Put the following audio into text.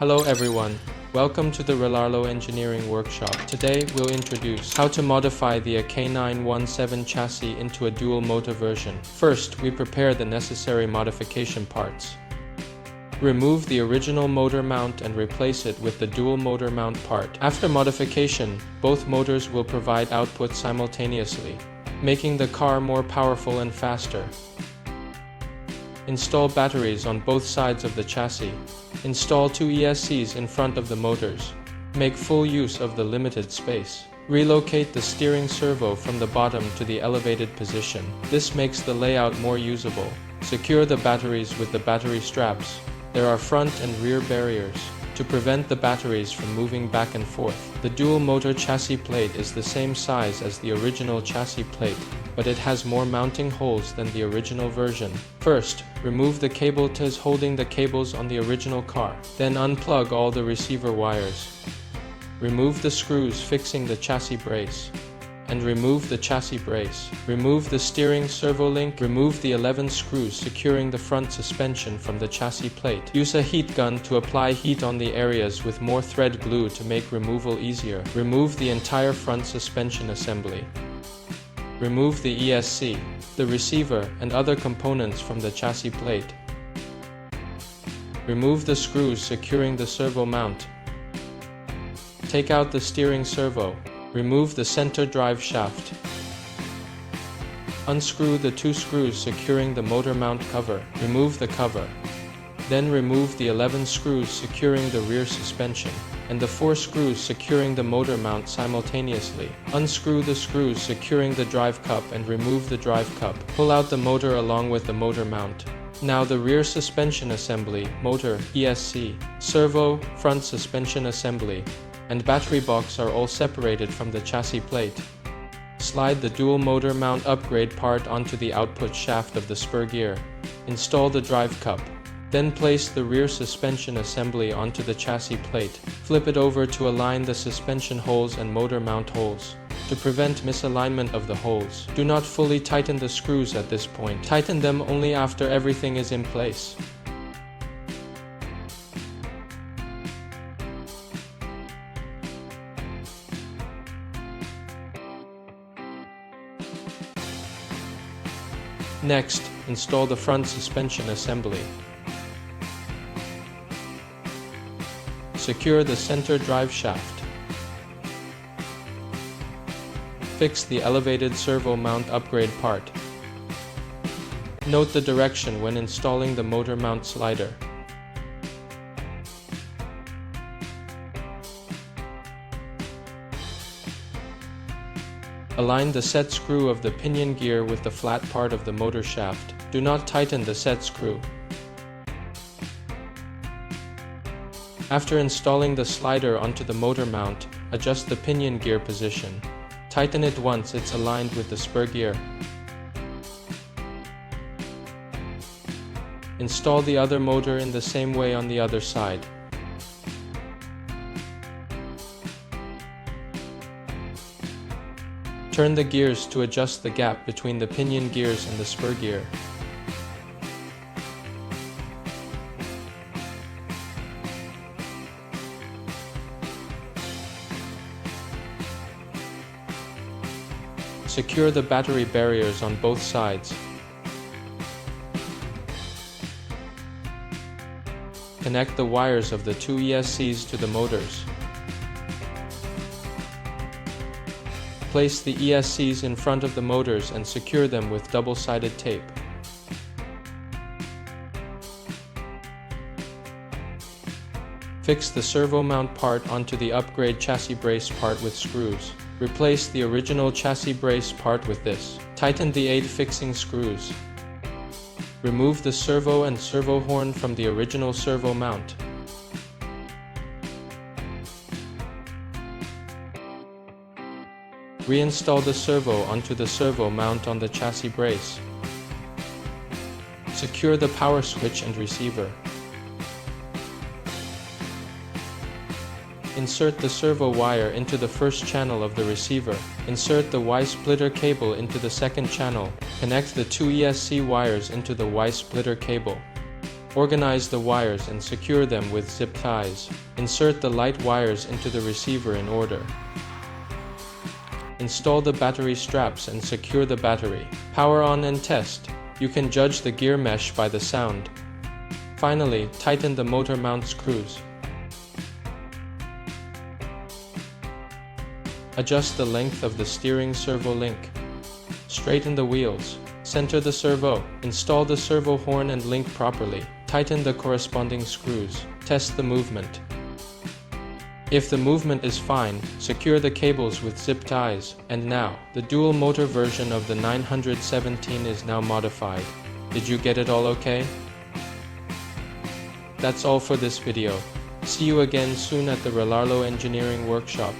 Hello everyone, welcome to the Rlaarlo Engineering Workshop. Today we'll introduce how to modify the AK-917 chassis into a dual motor version. First, we prepare the necessary modification parts. Remove the original motor mount and replace it with the dual motor mount part. After modification, both motors will provide output simultaneously, making the car more powerful and faster. Install batteries on both sides of the chassis. Install two ESCs in front of the motors. Make full use of the limited space. Relocate the steering servo from the bottom to the elevated position. This makes the layout more usable. Secure the batteries with the battery straps. There are front and rear barriers to prevent the batteries from moving back and forth. The dual motor chassis plate is the same size as the original chassis plate, but it has more mounting holes than the original version. First, remove the cable ties holding the cables on the original car. Then unplug all the receiver wires. Remove the screws fixing the chassis brace. And remove the chassis brace. Remove the steering servo link. Remove the 11 screws securing the front suspension from the chassis plate. Use a heat gun to apply heat on the areas with more thread glue to make removal easier. Remove the entire front suspension assembly. Remove the ESC, the receiver, and other components from the chassis plate. Remove the screws securing the servo mount. Take out the steering servo. Remove the center drive shaft. Unscrew the two screws securing the motor mount cover. Remove the cover. Then remove the 11 screws securing the rear suspension and the 4 screws securing the motor mount simultaneously. Unscrew the screws securing the drive cup and remove the drive cup. Pull out the motor along with the motor mount. Now the rear suspension assembly, motor, ESC, servo, front suspension assembly, and battery box are all separated from the chassis plate. Slide the dual motor mount upgrade part onto the output shaft of the spur gear. Install the drive cup. Then place the rear suspension assembly onto the chassis plate. Flip it over to align the suspension holes and motor mount holes. To prevent misalignment of the holes, do not fully tighten the screws at this point. Tighten them only after everything is in place. Next, install the front suspension assembly. Secure the center drive shaft. Fix the elevated servo mount upgrade part. Note the direction when installing the motor mount slider. Align the set screw of the pinion gear with the flat part of the motor shaft. Do not tighten the set screw. After installing the slider onto the motor mount, adjust the pinion gear position. Tighten it once it's aligned with the spur gear. Install the other motor in the same way on the other side. Turn the gears to adjust the gap between the pinion gears and the spur gear. Secure the battery barriers on both sides. Connect the wires of the two ESCs to the motors. Place the ESCs in front of the motors and secure them with double-sided tape. Fix the servo mount part onto the upgrade chassis brace part with screws. Replace the original chassis brace part with this. Tighten the 8 fixing screws. Remove the servo and servo horn from the original servo mount. Reinstall the servo onto the servo mount on the chassis brace. Secure the power switch and receiver. Insert the servo wire into the first channel of the receiver. Insert the Y-splitter cable into the second channel. Connect the two ESC wires into the Y-splitter cable. Organize the wires and secure them with zip ties. Insert the light wires into the receiver in order. Install the battery straps and secure the battery. Power on and test. You can judge the gear mesh by the sound. Finally, tighten the motor mount screws. Adjust the length of the steering servo link. Straighten the wheels. Center the servo. Install the servo horn and link properly. Tighten the corresponding screws. Test the movement. If the movement is fine, secure the cables with zip ties. And now, the dual motor version of the 917 is now modified. Did you get it all okay? That's all for this video. See you again soon at the Rlaarlo Engineering Workshop.